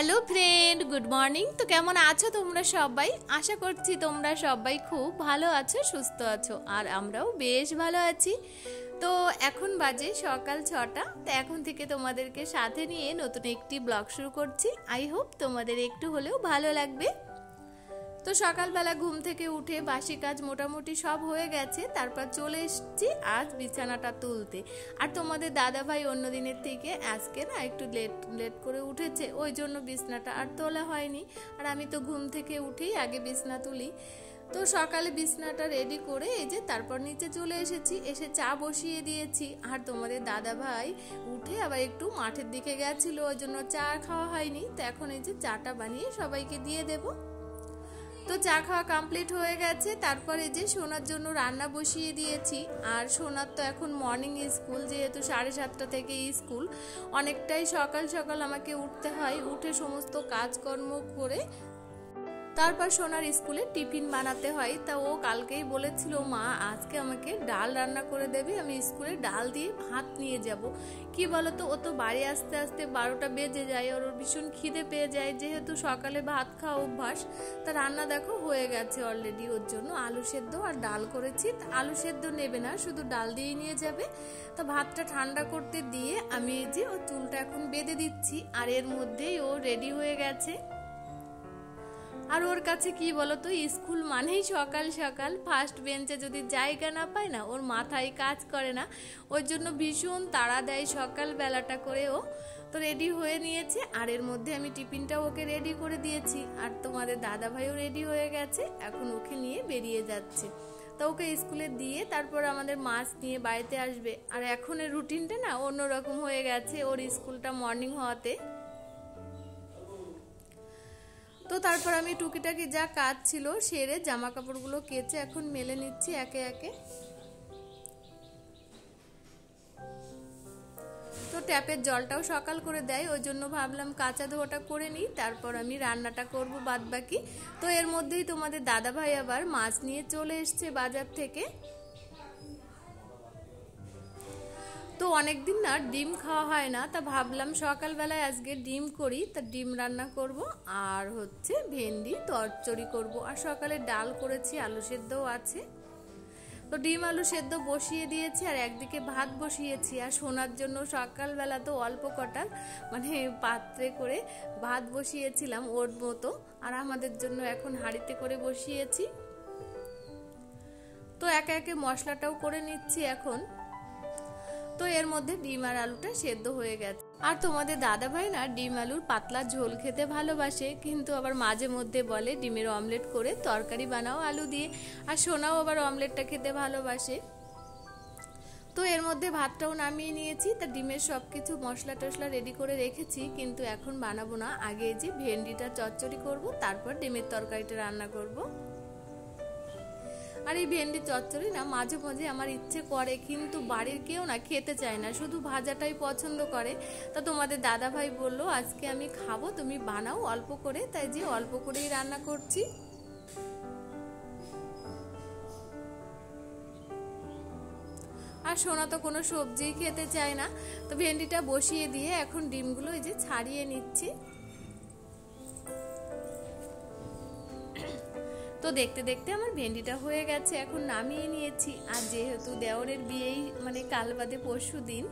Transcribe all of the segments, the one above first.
Hello friend, good morning. তো কেমন আছো তোমরা সবাই? আশা করছি তোমরা সবাই খুব ভালো আছো, সুস্থ আছো, আর আমরাও বেশ ভালো আছি। তো এখন বাজে সকাল 6টা। তো এখন থেকে তোমাদেরকে সাথে নিয়ে নতুন একটি ব্লগ শুরু করছি। আই হোপ তোমাদের একটু হলেও ভালো লাগবে। তো সকালবেলা ঘুম থেকে উঠে বাসি কাজ মোটামুটি সব হয়ে গেছে, তারপর চলে এসেছি আজ বিছানাটা তুলতে। আর তোমাদের দাদা ভাই অন্য দিনের থেকে আজকে না একটু লেট করে উঠেছে, ওই জন্য বিছানাটা আর তোলা হয়নি। আর আমি তো ঘুম থেকে উঠেই আগে বিছানা তুলি। তো সকালে বিছানাটা রেডি করে এই যে তারপর নিচে চলে এসেছি, এসে চা বসিয়ে দিয়েছি। আর তোমাদের দাদা ভাই উঠে আবার একটু মাঠের দিকে গেছিল, ওই জন্য চা খাওয়া হয়নি। তো এখন এই যে চাটা বানিয়ে সবাইকে দিয়ে দেবো। তো চা খাওয়া কমপ্লিট হয়ে গেছে, তারপরে যে সোনার জন্য রান্না বসিয়ে দিয়েছি। আর সোনার তো এখন মর্নিং স্কুল, যেহেতু 7:30 থেকে স্কুল, অনেকটাই সকাল সকাল আমাকে উঠতে হয়। উঠে সমস্ত কাজকর্ম করে তারপর সোনার স্কুলে টিফিন বানাতে হয়। তা ও কালকেই বলেছিল, মা আজকে আমাকে ডাল রান্না করে দেবে, আমি স্কুলে ডাল দিয়ে ভাত নিয়ে যাব। কি বলতো, ও তো বাড়ি আসতে আসতে 12টা বেজে যায়, ওর ভীষণ খিদে পেয়ে যায়, যেহেতু সকালে ভাত খাওয়া অভ্যাস। তা রান্না দেখো হয়ে গেছে অলরেডি। ওর জন্য আলু সেদ্ধ আর ডাল করেছি। আলু সেদ্ধ নেবে না, শুধু ডাল দিয়ে নিয়ে যাবে। তো ভাতটা ঠান্ডা করতে দিয়ে আমি এই যে ওর চুলটা এখন বেঁধে দিচ্ছি। আর এর মধ্যেই ও রেডি হয়ে গেছে। আর ওর কাছে কি বলতো, স্কুল মানেই সকাল সকাল। ফার্স্ট বেঞ্চে যদি জায়গা না পায় না, ওর মাথায় কাজ করে না, ওর জন্য ভীষণ তাড়া দেয় সকাল বেলাটা করে। ও তো রেডি হয়ে নিয়েছে, আর এর মধ্যে আমি টিফিনটাও ওকে রেডি করে দিয়েছি। আর তোমাদের দাদা ভাইও রেডি হয়ে গেছে, এখন ওকে নিয়ে বেরিয়ে যাচ্ছে। তো ওকে স্কুলে দিয়ে তারপর আমাদের মাছ নিয়ে বাড়িতে আসবে। আর এখনের রুটিনটা না অন্যরকম হয়ে গেছে, ওর স্কুলটা মর্নিং হওয়াতে। তো তারপর আমি টুকিটাকি যা কাজ ছিল সেরে জামা কাপড়গুলো কেচে এখন মেলে নিচ্ছি একে একে। তো ট্যাপের জলটাও সকাল করে দেয়, ওই জন্য ভাবলাম কাঁচা ধোয়াটা করে নিই, তারপর আমি রান্নাটা করব বাদ বাকি। তো এর মধ্যেই তোমাদের দাদা ভাই আবার মাছ নিয়ে চলে এসছে বাজার থেকে। তো অনেকদিন না ডিম খাওয়া হয় না, তা ভাবলাম সকালবেলায় আজকে ডিম করি। তা ডিম রান্না করব, আর হচ্ছে ভেন্ডি চচ্চড়ি করব। আর সকালে ডাল করেছি, আলু সেদ্ধও আছে। তো ডিম আলু সেদ্ধ বসিয়ে দিয়েছি, আর একদিকে ভাত বসিয়েছি। আর সোনার জন্য সকালবেলা তো অল্প কটা পাত্রে করে ভাত বসিয়েছিলাম ওর মতো, আর আমাদের জন্য এখন হাঁড়িতে করে বসিয়েছি। তো একে একে মশলাটাও করে নিচ্ছি এখন। তো এর মধ্যে ডিম আর আলুটা সেদ্ধ হয়ে গেছে। আর তোমাদের দাদা ভাই না ডিম আলুর পাতলা ঝোল খেতে ভালোবাসে, কিন্তু আবার মাঝে মধ্যে বলে ডিমের অমলেট করে তরকারি বানাও আলু দিয়ে। আর সোনাও আবার অমলেটটা খেতে ভালোবাসে। তো এর মধ্যে ভাতটাও নামিয়ে নিয়েছি। তা ডিমের সব কিছু মশলা টশলা রেডি করে রেখেছি, কিন্তু এখন বানাবো না। আগে যে ভেন্ডিটা চচ্চড়ি করব, তারপর ডিমের তরকারিটা রান্না করব। আর এই ভেন্ডি চচ্চড়ি না মাঝে মাঝে আমার ইচ্ছে করে, কিন্তু বাড়ির কেউ না খেতে চায় না, শুধু ভাজাটাই পছন্দ করে। তা তোমাদের দাদা ভাই বললো আজকে আমি খাবো, তুমি বানাও অল্প করে। তাই যে অল্প করেই রান্না করছি। আর সোনা তো কোনো সবজি খেতে চায় না। তো ভেন্ডিটা বসিয়ে দিয়ে এখন ডিমগুলো এই যে ছাড়িয়ে নিচ্ছি। তো দেখতে দেখতে আমার ভেন্ডিটা হয়ে গেছে, এখন নামিয়ে নিয়েছি। আর যেহেতু দেওরের বিয়েই কাল বাদে পরশু দিন,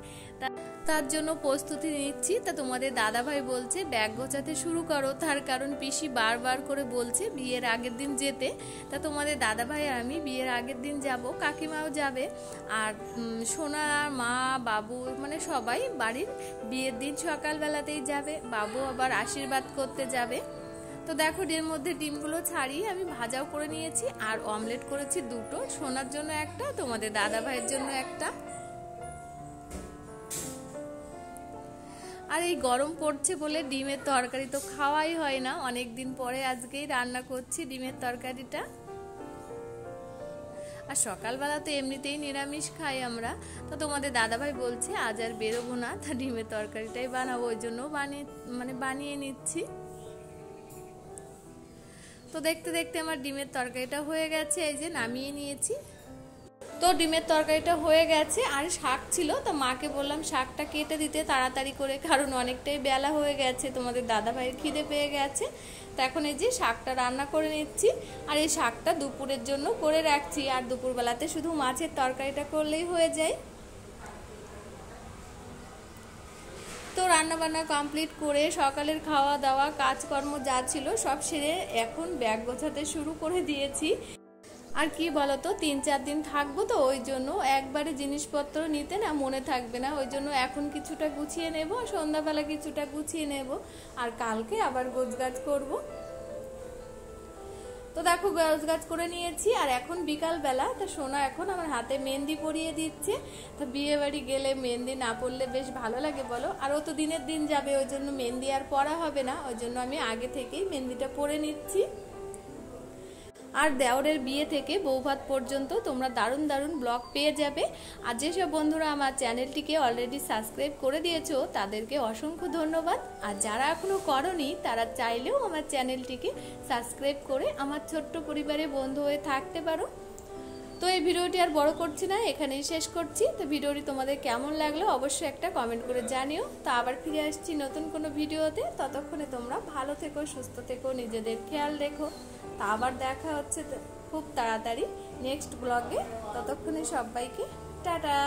তার জন্য প্রস্তুতি নিচ্ছি। তা তোমাদের দাদা ভাই বলছে ব্যাগ গোছাতে শুরু করো, তার কারণ পিসি বারবার করে বলছে বিয়ের আগের দিন যেতে। তা তোমাদের দাদা ভাই আর আমি বিয়ের আগের দিন যাব, কাকিমাও যাবে। আর সোনা, মা, বাবু সবাই বাড়ির বিয়ের দিন সকালবেলাতেই যাবে। বাবু আবার আশীর্বাদ করতে যাবে। তো দেখো এর মধ্যে ডিমগুলো ছাড়িয়ে আমি ভাজাও করে নিয়েছি, আর অমলেট করেছি দুটো, সোনার জন্য একটা, তোমাদের দাদা ভাইয়ের জন্য একটা। আর এই গরম পড়ছে বলে ডিমের তরকারি তো খাওয়াই হয় না, অনেক দিন পরে আজকেই রান্না করছি ডিমের তরকারিটা। আর সকালবেলা তো এমনিতেই নিরামিষ খাই আমরা। তো তোমাদের দাদাভাই বলছে আজ আর বেরোবো না, তা ডিমের তরকারিটাই বানাবো, ওই জন্য বানিয়ে নিচ্ছি। তো দেখতে দেখতে আমার ডিমের তরকারিটা হয়ে গেছে, এই যে নামিয়ে নিয়েছি। তো ডিমের তরকারিটা হয়ে গেছে, আর শাক ছিল, তো মাকে বললাম শাকটা কেটে দিতে তাড়াতাড়ি করে, কারণ অনেকটাই বেলা হয়ে গেছে, তোমাদের দাদাভাইয়ের খিদে পেয়ে গেছে। তো এখন এই যে শাকটা রান্না করে নিচ্ছি, আর এই শাকটা দুপুরের জন্য করে রাখছি, আর দুপুরবেলাতে শুধু মাছের তরকারিটা করলেই হয়ে যায়। তো রান্নাবান্না কমপ্লিট করে সকালের খাওয়া দাওয়া কাজকর্ম যা ছিল সব সেরে এখন ব্যাগ গোছাতে শুরু করে দিয়েছি। আর কি বলতো, 3-4 দিন থাকবো, তো ওই জন্য একবারে জিনিসপত্র নিতে না মনে থাকবে না, ওই জন্য এখন কিছুটা গুছিয়ে নেব, সন্ধ্যাবেলা কিছুটা গুছিয়ে নেব, আর কালকে আবার গোছগাছ করব। তো দেখো গোছগাছ করে নিয়েছি, আর এখন বিকালবেলা তা সোনা এখন আমার হাতে মেহেন্দি পরিয়ে দিচ্ছে। তো বিয়ে বাড়ি গেলে মেহেন্দি না পরলে বেশ ভালো লাগে বলো, আর ও তো দিনের দিন যাবে, ওই জন্য মেহেন্দি আর পরা হবে না, ওই জন্য আমি আগে থেকেই মেহেন্দিটা পরে নিচ্ছি। আর দেওরের বিয়ে থেকে বৌভাত পর্যন্ত তোমরা দারুণ দারুণ ব্লগ পেয়ে যাবে। আর যেসব বন্ধুরা আমার চ্যানেলটিকে অলরেডি সাবস্ক্রাইব করে দিয়েছো তাদেরকে অসংখ্য ধন্যবাদ, আর যারা এখনো করনি তারা চাইলেও আমার চ্যানেলটিকে সাবস্ক্রাইব করে আমার ছোট্ট পরিবারে বন্ধু হয়ে থাকতে পারো। তো এই ভিডিওটি আর বড় করছি না, এখানেই শেষ করছি। তো ভিডিওটি তোমাদের কেমন লাগলো অবশ্যই একটা কমেন্ট করে জানিও। তো আবার ফিরে আসছি নতুন কোনো ভিডিওতে, ততক্ষণে তোমরা ভালো থেকো, সুস্থ থেকো, নিজেদের খেয়াল রেখো। তা আবার দেখা হচ্ছে খুব তাড়াতাড়ি নেক্সট ব্লগে, ততক্ষণে সবাইকে টাটা।